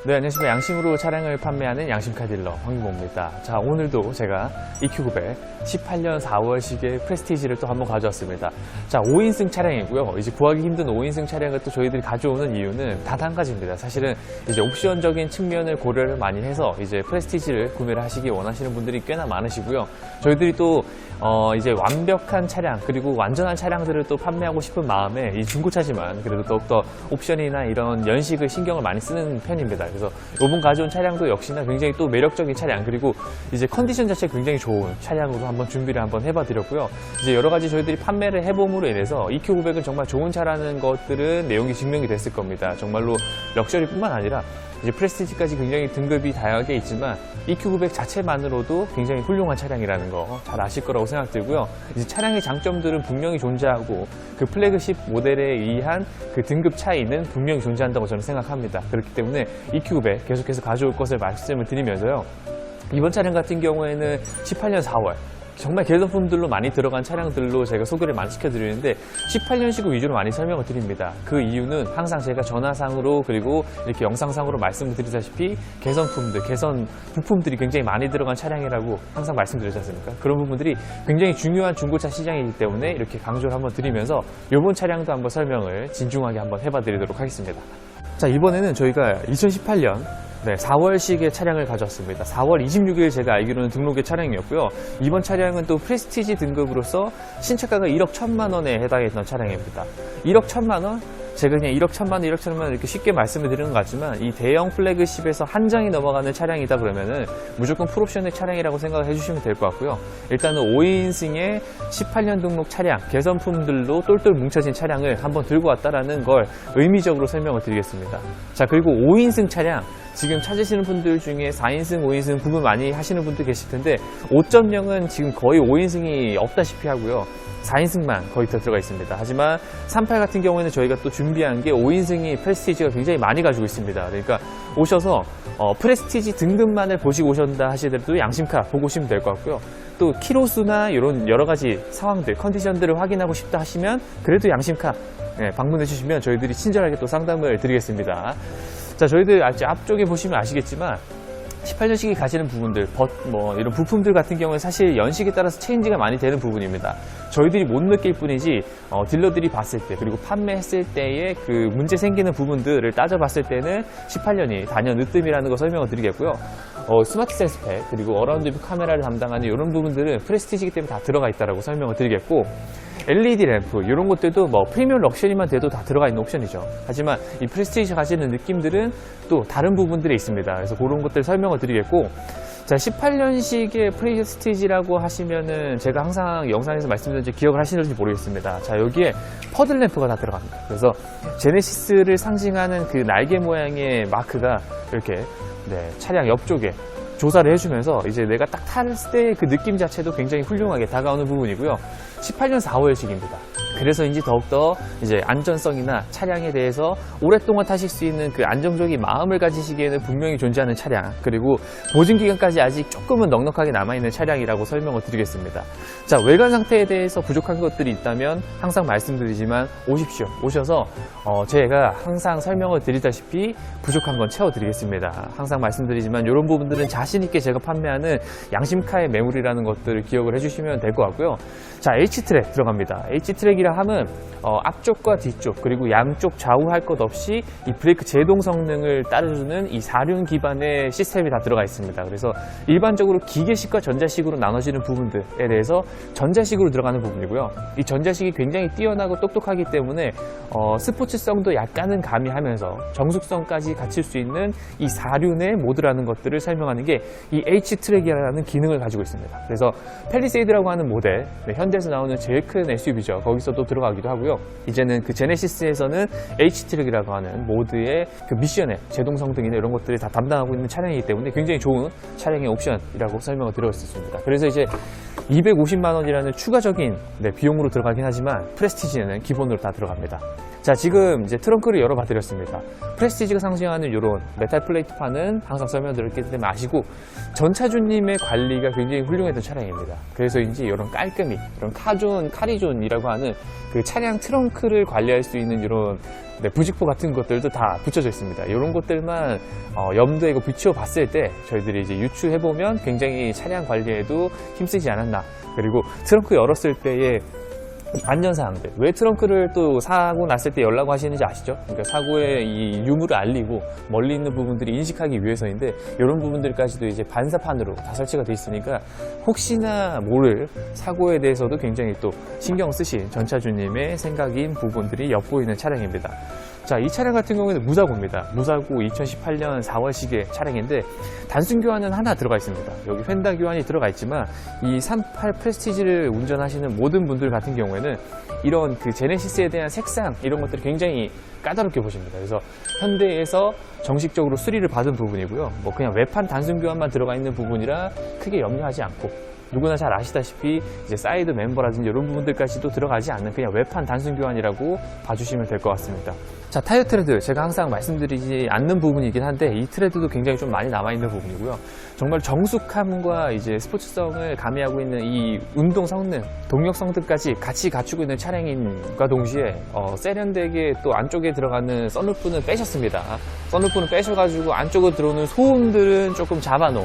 네, 안녕하십니까. 양심으로 차량을 판매하는 양심카 딜러 황유모입니다. 자, 오늘도 제가 EQ900 18년 4월식의 프레스티지를 또 한번 가져왔습니다. 자, 5인승 차량이고요. 이제 구하기 힘든 5인승 차량을 또 저희들이 가져오는 이유는 단 한 가지입니다. 사실은 이제 옵션적인 측면을 고려를 많이 해서 이제 프레스티지를 구매를 하시기 원하시는 분들이 꽤나 많으시고요. 저희들이 또 이제 완벽한 차량 그리고 완전한 차량들을 또 판매하고 싶은 마음에 이 중고차지만 그래도 더욱더 옵션이나 이런 연식을 신경을 많이 쓰는 편입니다. 그래서 이번 가져온 차량도 역시나 굉장히 또 매력적인 차량 그리고 이제 컨디션 자체가 굉장히 좋은 차량으로 한번 준비를 한번 해봐 드렸고요. 이제 여러 가지 저희들이 판매를 해봄으로 인해서 EQ900은 정말 좋은 차라는 것들은 내용이 증명이 됐을 겁니다. 정말로 럭셔리뿐만 아니라 이제 프레스티지까지 굉장히 등급이 다양하게 있지만 EQ900 자체만으로도 굉장히 훌륭한 차량이라는 거 잘 아실 거라고 생각들고요. 이제 차량의 장점들은 분명히 존재하고 그 플래그십 모델에 의한 그 등급 차이는 분명히 존재한다고 저는 생각합니다. 그렇기 때문에 EQ900 계속해서 가져올 것을 말씀을 드리면서요. 이번 차량 같은 경우에는 18년 4월 정말 개선품들로 많이 들어간 차량들로 제가 소개를 많이 시켜드리는데 18년식 위주로 많이 설명을 드립니다. 그 이유는 항상 제가 전화상으로 그리고 이렇게 영상상으로 말씀을 드리다시피 개선품들, 개선 부품들이 굉장히 많이 들어간 차량이라고 항상 말씀드리지 않습니까? 그런 부분들이 굉장히 중요한 중고차 시장이기 때문에 이렇게 강조를 한번 드리면서 이번 차량도 한번 설명을 진중하게 한번 해봐 드리도록 하겠습니다. 자, 이번에는 저희가 2018년 4월식의 차량을 가져왔습니다. 4월 26일 제가 알기로는 등록의 차량이었고요. 이번 차량은 또 프레스티지 등급으로서 신차가가 1억 1천만 원에 해당했던 차량입니다. 1억 1천만 원? 제가 그냥 1억 1천만 원, 1억 1천만 원 이렇게 쉽게 말씀을 드리는 것 같지만 이 대형 플래그십에서 한 장이 넘어가는 차량이다 그러면은 무조건 풀옵션의 차량이라고 생각을 해주시면 될 것 같고요. 일단은 5인승의 18년 등록 차량, 개선품들로 똘똘 뭉쳐진 차량을 한번 들고 왔다라는 걸 의미적으로 설명을 드리겠습니다. 자, 그리고 5인승 차량 지금 찾으시는 분들 중에 4인승, 5인승 구분 많이 하시는 분들 계실 텐데 5.0은 지금 거의 5인승이 없다시피 하고요. 4인승만 거의 더 들어가 있습니다. 하지만 38 같은 경우에는 저희가 또 준비한 게 5인승이 프레스티지가 굉장히 많이 가지고 있습니다. 그러니까 오셔서 프레스티지 등급만을 보시고 오셨다 하시더라도 양심카 보고 오시면 될 것 같고요. 또 키로수나 이런 여러 가지 상황들, 컨디션들을 확인하고 싶다 하시면 그래도 양심카 방문해 주시면 저희들이 친절하게 또 상담을 드리겠습니다. 자, 저희들 앞쪽에 보시면 아시겠지만 18년식이 가시는 부분들, 이런 부품들 같은 경우는 사실 연식에 따라서 체인지가 많이 되는 부분입니다. 저희들이 못 느낄 뿐이지, 딜러들이 봤을 때, 그리고 판매했을 때의 그 문제 생기는 부분들을 따져봤을 때는 18년이 단연 으뜸이라는 거 설명을 드리겠고요. 스마트 센스팩, 그리고 어라운드 뷰 카메라를 담당하는 이런 부분들은 프레스티지이기 때문에 다 들어가 있다고 설명을 드리겠고, LED 램프 이런 것들도 프리미엄 럭셔리만 돼도 다 들어가 있는 옵션이죠. 하지만 이 프레스티지 가지는 느낌들은 또 다른 부분들이 있습니다. 그래서 그런 것들 설명을 드리겠고, 자, 18년식의 프레스티지라고 하시면은 제가 항상 영상에서 말씀드렸는지 기억을 하시는지 모르겠습니다. 자, 여기에 퍼들 램프가 다 들어갑니다. 그래서 제네시스를 상징하는 그 날개 모양의 마크가 이렇게 차량 옆쪽에 조사를 해주면서 이제 내가 딱 탔을 때 그 느낌 자체도 굉장히 훌륭하게 다가오는 부분이고요. 18년 4월식입니다. 그래서인지 더욱더 이제 안전성이나 차량에 대해서 오랫동안 타실 수 있는 그 안정적인 마음을 가지시기에는 분명히 존재하는 차량, 그리고 보증기간까지 아직 조금은 넉넉하게 남아있는 차량이라고 설명을 드리겠습니다. 자, 외관 상태에 대해서 부족한 것들이 있다면 항상 말씀드리지만 오십시오. 오셔서 제가 항상 설명을 드리다시피 부족한 건 채워드리겠습니다. 항상 말씀드리지만 이런 부분들은 자신있게 제가 판매하는 양심카의 매물이라는 것들을 기억을 해주시면 될 것 같고요. 자, H트랙 들어갑니다. H트랙이라 하면 앞쪽과 뒤쪽 그리고 양쪽 좌우 할 것 없이 이 브레이크 제동 성능을 따라주는 이 4륜 기반의 시스템이 다 들어가 있습니다. 그래서 일반적으로 기계식과 전자식으로 나눠지는 부분들에 대해서 전자식으로 들어가는 부분이고요. 이 전자식이 굉장히 뛰어나고 똑똑하기 때문에 스포츠성도 약간은 가미하면서 정숙성까지 갖출 수 있는 이 4륜의 모드라는 것들을 설명하는 게 이 H트랙이라는 기능을 가지고 있습니다. 그래서 팰리세이드라고 하는 모델, 현대에서 나오는 제일 큰 SUV죠. 거기서도 들어가기도 하고요. 이제는 그 제네시스에서는 H트랙이라고 하는 모드의 그 미션의 제동성 등이나 이런 것들을 다 담당하고 있는 차량이기 때문에 굉장히 좋은 차량의 옵션이라고 설명을 드렸습니다. 그래서 이제 250만 원이라는 추가적인 비용으로 들어가긴 하지만 프레스티지는 기본으로 다 들어갑니다. 자, 지금 이제 트렁크를 열어봐 드렸습니다. 프레스티지가 상징하는 이런 메탈 플레이트판은 항상 설명드렸기 때문에 아시고, 전차주님의 관리가 굉장히 훌륭했던 차량입니다. 그래서인지 이런 깔끔히, 이런 카리존이라고 하는 그 차량 트렁크를 관리할 수 있는 이런 부직포 같은 것들도 다 붙여져 있습니다. 이런 것들만 염두에 비추어 봤을 때 저희들이 이제 유추해보면 굉장히 차량 관리에도 힘쓰지 않았나. 그리고 트렁크 열었을 때의 안전사항들, 왜 트렁크를 또 사고 났을 때 열라고 하시는지 아시죠? 그러니까 사고의 이 유무를 알리고 멀리 있는 부분들이 인식하기 위해서인데, 이런 부분들까지도 이제 반사판으로 다 설치가 되어 있으니까 혹시나 모를 사고에 대해서도 굉장히 또 신경 쓰신 전차주님의 생각인 부분들이 엿보이는 차량입니다. 자, 이 차량 같은 경우에는 무사고입니다. 무사고 2018년 4월식의 차량인데 단순 교환은 하나 들어가 있습니다. 여기 휀다 교환이 들어가 있지만 이 38 프레스티지를 운전하시는 모든 분들 같은 경우에는 이런 그 제네시스에 대한 색상 이런 것들이 굉장히 까다롭게 보십니다. 그래서 현대에서 정식적으로 수리를 받은 부분이고요. 뭐 그냥 외판 단순 교환만 들어가 있는 부분이라 크게 염려하지 않고, 누구나 잘 아시다시피 이제 사이드 멤버라든지 이런 부분들까지도 들어가지 않는 그냥 외판 단순 교환이라고 봐주시면 될 것 같습니다. 자, 타이어 트레드, 제가 항상 말씀드리지 않는 부분이긴 한데 이 트레드도 굉장히 좀 많이 남아있는 부분이고요. 정말 정숙함과 이제 스포츠성을 가미하고 있는 이 운동 성능, 동력 성능까지 같이 갖추고 있는 차량인과 동시에 세련되게 또 안쪽에 들어가는 썬루프는 빼셨습니다. 썬루프는 빼셔가지고 안쪽으로 들어오는 소음들은 조금 잡아놓은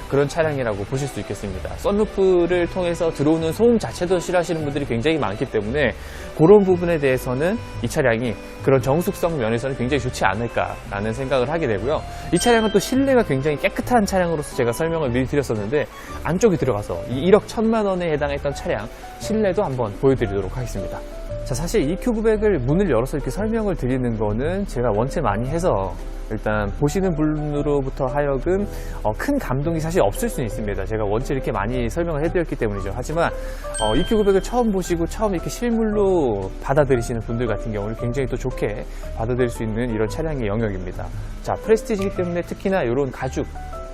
그런 차량이라고 보실 수 있겠습니다. 썬루프를 통해서 들어오는 소음 자체도 싫어하시는 분들이 굉장히 많기 때문에 그런 부분에 대해서는 이 차량이 그런 정숙성 면에서는 굉장히 좋지 않을까라는 생각을 하게 되고요. 이 차량은 또 실내가 굉장히 깨끗한 차량으로서 제가 설명을 미리 드렸었는데, 안쪽에 들어가서 이 1억 1천만 원에 해당했던 차량 실내도 한번 보여드리도록 하겠습니다. 자, 사실 EQ900을 문을 열어서 이렇게 설명을 드리는 거는 제가 원체 많이 해서 일단 보시는 분으로부터 하여금 큰 감동이 사실 없을 수는 있습니다. 제가 원체 이렇게 많이 설명을 해드렸기 때문이죠. 하지만 EQ900을 처음 보시고 처음 이렇게 실물로 받아들이시는 분들 같은 경우는 굉장히 또 좋게 받아들일 수 있는 이런 차량의 영역입니다. 자, 프레스티지이기 때문에 특히나 이런 가죽,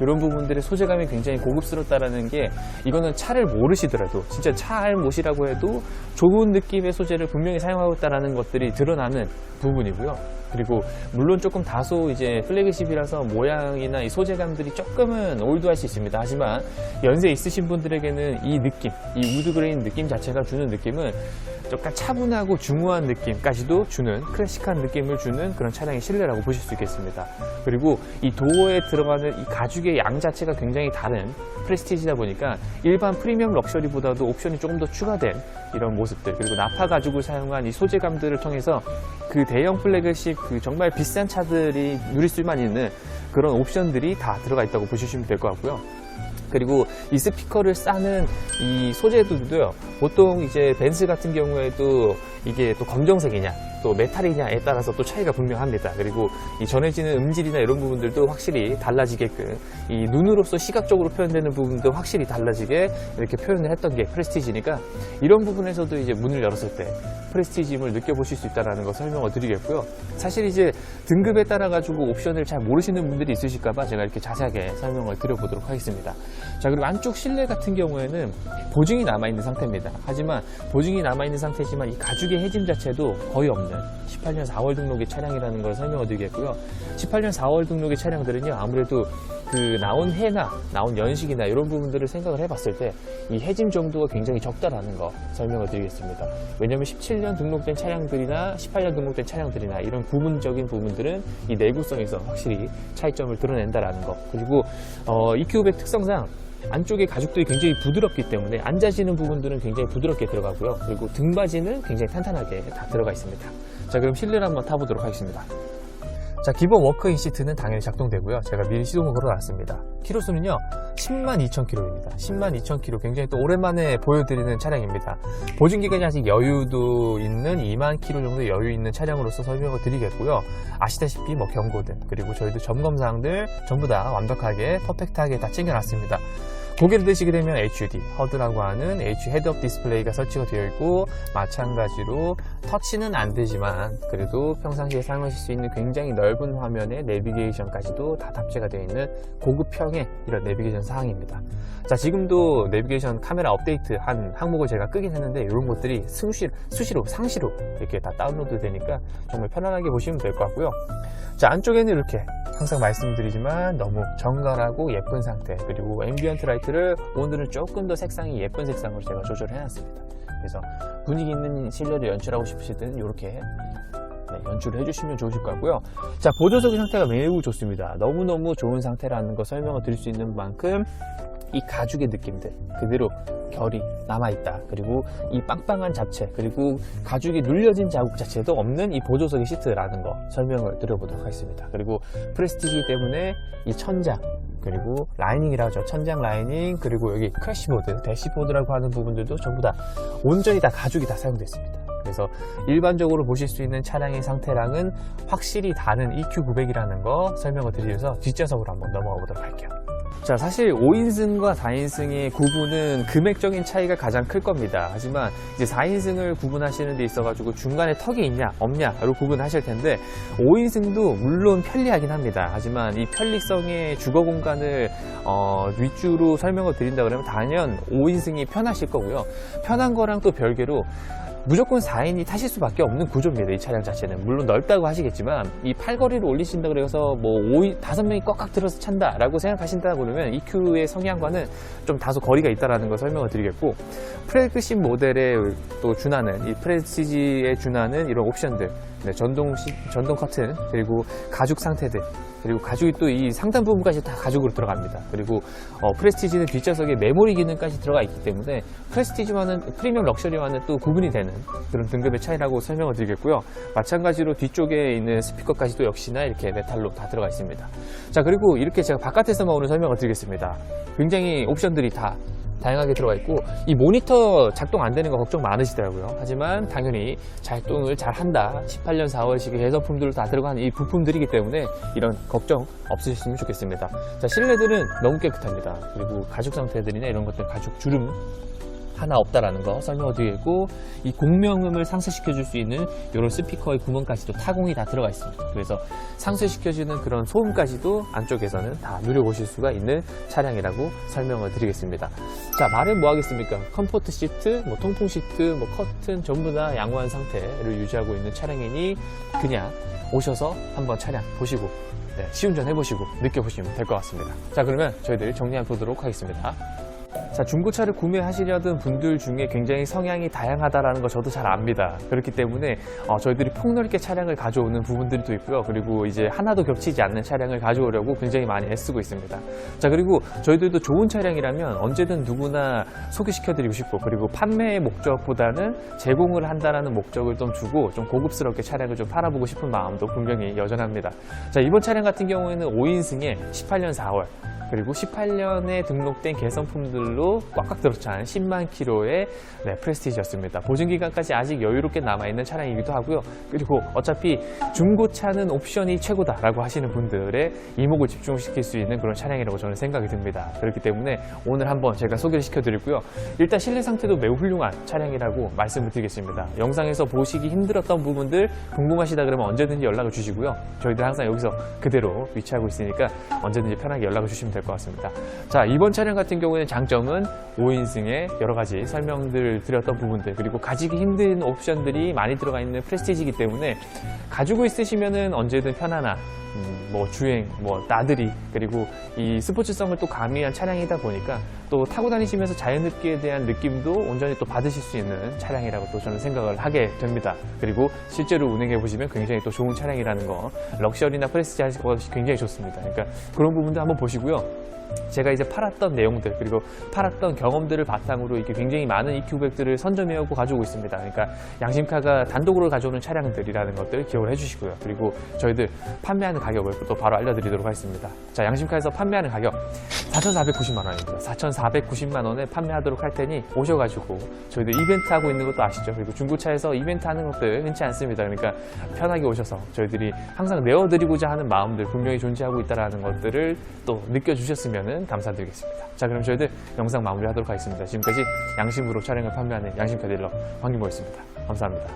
이런 부분들의 소재감이 굉장히 고급스럽다라는 게, 이거는 차를 모르시더라도 진짜 차 알못이라고 해도 좋은 느낌의 소재를 분명히 사용하고 있다는 것들이 드러나는 부분이고요. 그리고 물론 조금 다소 이제 플래그십이라서 모양이나 이 소재감들이 조금은 올드할 수 있습니다. 하지만 연세 있으신 분들에게는 이 느낌, 이 우드그레인 느낌 자체가 주는 느낌은 약간 차분하고 중후한 느낌까지도 주는, 클래식한 느낌을 주는 그런 차량의 실내라고 보실 수 있겠습니다. 그리고 이 도어에 들어가는 이 가죽의 양 자체가 굉장히 다른 프레스티지다 보니까 일반 프리미엄 럭셔리보다도 옵션이 조금 더 추가된 이런 모습들, 그리고 나파 가죽을 사용한 이 소재감들을 통해서 그 대형 플래그십, 그 정말 비싼 차들이 누릴 수만 있는 그런 옵션들이 다 들어가 있다고 보시면 될 것 같고요. 그리고 이 스피커를 싸는 이 소재들도요, 보통 이제 벤츠 같은 경우에도 이게 또 검정색이냐 또 메탈이냐에 따라서 또 차이가 분명합니다. 그리고 이 전해지는 음질이나 이런 부분들도 확실히 달라지게끔, 이 눈으로서 시각적으로 표현되는 부분도 확실히 달라지게 이렇게 표현을 했던 게 프레스티지니까, 이런 부분에서도 이제 문을 열었을 때 프레스티지임을 느껴보실 수 있다는 거 설명을 드리겠고요. 사실 이제 등급에 따라 가지고 옵션을 잘 모르시는 분들이 있으실까봐 제가 이렇게 자세하게 설명을 드려보도록 하겠습니다. 자, 그리고 안쪽 실내 같은 경우에는 보증이 남아있는 상태입니다. 하지만 보증이 남아있는 상태지만 이 가죽의 해짐 자체도 거의 없는 18년 4월 등록의 차량이라는 걸 설명을 드리겠고요. 18년 4월 등록의 차량들은요, 아무래도 그 나온 해나 나온 연식이나 이런 부분들을 생각을 해봤을 때 이 해짐 정도가 굉장히 적다라는 거 설명을 드리겠습니다. 왜냐하면 17년 등록된 차량들이나 18년 등록된 차량들이나 이런 부분적인 부분들은 이 내구성에서 확실히 차이점을 드러낸다라는 거. 그리고 EQ900 특성상 안쪽에 가죽들이 굉장히 부드럽기 때문에 앉아지는 부분들은 굉장히 부드럽게 들어가고요. 그리고 등받이는 굉장히 탄탄하게 다 들어가 있습니다. 자, 그럼 실내를 한번 타보도록 하겠습니다. 자, 기본 워크인 시트는 당연히 작동되고요. 제가 미리 시동을 걸어놨습니다. 키로수는요 102,000km입니다. 102,000km, 굉장히 또 오랜만에 보여드리는 차량입니다. 보증기간이 아직 여유도 있는 20,000km 정도 여유 있는 차량으로서 설명을 드리겠고요. 아시다시피 뭐 경고등, 그리고 저희도 점검사항들 전부 다 완벽하게 퍼펙트하게 다 챙겨놨습니다. 고개를 드시게 되면 HUD, 허드라고 하는 헤드업 디스플레이가 설치가 되어 있고, 마찬가지로 터치는 안 되지만 그래도 평상시에 사용하실 수 있는 굉장히 넓은 화면의 내비게이션까지도 다 탑재가 되어 있는 고급형의 이런 내비게이션 사항입니다. 자, 지금도 내비게이션 카메라 업데이트 한 항목을 제가 끄긴 했는데 이런 것들이 수시로 상시로 이렇게 다 다운로드 되니까 정말 편안하게 보시면 될 것 같고요. 자, 안쪽에는 이렇게 항상 말씀드리지만 너무 정갈하고 예쁜 상태, 그리고 앰비언트 라이트를 오늘은 조금 더 색상이 예쁜 색상으로 제가 조절해 놨습니다. 그래서 분위기 있는 실내를 연출하고 싶으실 때는 이렇게 연출을 해주시면 좋으실 것 같고요. 자, 보조석의 상태가 매우 좋습니다. 너무너무 좋은 상태라는 거 설명을 드릴 수 있는 만큼 이 가죽의 느낌들 그대로 결이 남아있다. 그리고 이 빵빵한 잡채, 그리고 가죽이 눌려진 자국 자체도 없는 이 보조석의 시트라는 거 설명을 드려보도록 하겠습니다. 그리고 프레스티지 때문에 이 천장, 그리고 라이닝이라고 하죠. 천장 라이닝, 그리고 여기 크래시보드, 대시보드라고 하는 부분들도 전부 다 온전히 다 가죽이 다 사용됐습니다. 그래서 일반적으로 보실 수 있는 차량의 상태랑은 확실히 다른 EQ900이라는 거 설명을 드리면서 뒷좌석으로 한번 넘어가 보도록 할게요. 자, 사실 5인승과 4인승의 구분은 금액적인 차이가 가장 클 겁니다. 하지만 이제 4인승을 구분하시는 데 있어가지고 중간에 턱이 있냐 없냐로 구분하실 텐데 5인승도 물론 편리하긴 합니다. 하지만 이 편리성의 주거 공간을 윗주로 설명을 드린다 그러면 단연 5인승이 편하실 거고요. 편한 거랑 또 별개로 무조건 4인이 타실 수밖에 없는 구조입니다. 이 차량 자체는. 물론 넓다고 하시겠지만 이 팔걸이를 올리신다 그래서 뭐 5명이 꽉꽉 들어서 찬다라고 생각하신다 그러면 EQ의 성향과는 좀 다소 거리가 있다라는 걸 설명을 드리겠고, 플래그십 모델에 또 준하는 이 프레스티지에 준하는 이런 옵션들, 전동 커튼, 그리고 가죽 상태들, 그리고 가죽이 또 이 상단 부분까지 다 가죽으로 들어갑니다. 그리고 프레스티지는 뒷좌석에 메모리 기능까지 들어가 있기 때문에 프레스티지와는 프리미엄 럭셔리와는 또 구분이 되는 그런 등급의 차이라고 설명을 드리겠고요. 마찬가지로 뒤쪽에 있는 스피커까지도 역시나 이렇게 메탈로 다 들어가 있습니다. 자, 그리고 이렇게 제가 바깥에서만 오늘 설명을 드리겠습니다. 굉장히 옵션들이 다 다양하게 들어가 있고, 이 모니터 작동 안 되는 거 걱정 많으시더라고요. 하지만 당연히 작동을 잘 한다. 18년 4월식의 개선품들로 다 들어간 이 부품들이기 때문에 이런 걱정 없으셨으면 좋겠습니다. 자, 실내들은 너무 깨끗합니다. 그리고 가죽 상태들이나 이런 것들, 가죽 주름 하나 없다라는 거 설명을 드리겠고, 이 공명음을 상쇄시켜 줄 수 있는 이런 스피커의 구멍까지도 타공이 다 들어가 있습니다. 그래서 상쇄시켜주는 그런 소음까지도 안쪽에서는 다 누려보실 수가 있는 차량이라고 설명을 드리겠습니다. 자, 말은 뭐 하겠습니까? 컴포트 시트, 뭐 통풍 시트, 뭐 커튼 전부 다 양호한 상태를 유지하고 있는 차량이니 그냥 오셔서 한번 차량 보시고 시운전 해보시고 느껴보시면 될 것 같습니다. 자, 그러면 저희들 정리 한번 보도록 하겠습니다. 자, 중고차를 구매하시려던 분들 중에 굉장히 성향이 다양하다라는 거 저도 잘 압니다. 그렇기 때문에 저희들이 폭넓게 차량을 가져오는 부분들도 있고요. 그리고 이제 하나도 겹치지 않는 차량을 가져오려고 굉장히 많이 애쓰고 있습니다. 자, 그리고 저희들도 좋은 차량이라면 언제든 누구나 소개시켜드리고 싶고, 그리고 판매의 목적보다는 제공을 한다라는 목적을 좀 두고 좀 고급스럽게 차량을 좀 팔아보고 싶은 마음도 분명히 여전합니다. 자, 이번 차량 같은 경우에는 5인승에 18년 4월 그리고 18년에 등록된 개선품들로 꽉꽉 들어찬 10만 킬로의 프레스티지였습니다. 보증기간까지 아직 여유롭게 남아있는 차량이기도 하고요. 그리고 어차피 중고차는 옵션이 최고다라고 하시는 분들의 이목을 집중시킬 수 있는 그런 차량이라고 저는 생각이 듭니다. 그렇기 때문에 오늘 한번 제가 소개를 시켜드리고요. 일단 실내 상태도 매우 훌륭한 차량이라고 말씀을 드리겠습니다. 영상에서 보시기 힘들었던 부분들 궁금하시다 그러면 언제든지 연락을 주시고요. 저희들 항상 여기서 그대로 위치하고 있으니까 언제든지 편하게 연락을 주시면 될 것 같습니다. 자, 이번 차량 같은 경우에는 장점은 5인승의 여러 가지 설명들을 드렸던 부분들, 그리고 가지기 힘든 옵션들이 많이 들어가 있는 프레스티지이기 때문에 가지고 있으시면은 언제든 편안한 뭐 주행, 뭐 나들이, 그리고 이 스포츠성을 또 가미한 차량이다 보니까 또 타고 다니시면서 자연흡기에 대한 느낌도 온전히 또 받으실 수 있는 차량이라고 또 저는 생각을 하게 됩니다. 그리고 실제로 운행해 보시면 굉장히 또 좋은 차량이라는 거, 럭셔리나 프레스티지 하실 것이 굉장히 좋습니다. 그러니까 그런 부분도 한번 보시고요. 제가 이제 팔았던 내용들, 그리고 팔았던 경험들을 바탕으로 이렇게 굉장히 많은 EQ900들을 선점해오고 가져오고 있습니다. 그러니까 양심카가 단독으로 가져오는 차량들이라는 것들 기억을 해주시고요. 그리고 저희들 판매하는 가격을 또 바로 알려드리도록 하겠습니다. 자, 양심카에서 판매하는 가격 4,490만 원입니다. 4,490만 원에 판매하도록 할 테니 오셔가지고 저희들 이벤트 하고 있는 것도 아시죠? 그리고 중고차에서 이벤트 하는 것들 흔치 않습니다. 그러니까 편하게 오셔서 저희들이 항상 내어드리고자 하는 마음들 분명히 존재하고 있다는 것들을 또 느껴주셨으면 감사드리겠습니다. 자, 그럼 저희들 영상 마무리하도록 하겠습니다. 지금까지 양심으로 차량을 판매하는 양심카 딜러 황규모였습니다. 감사합니다.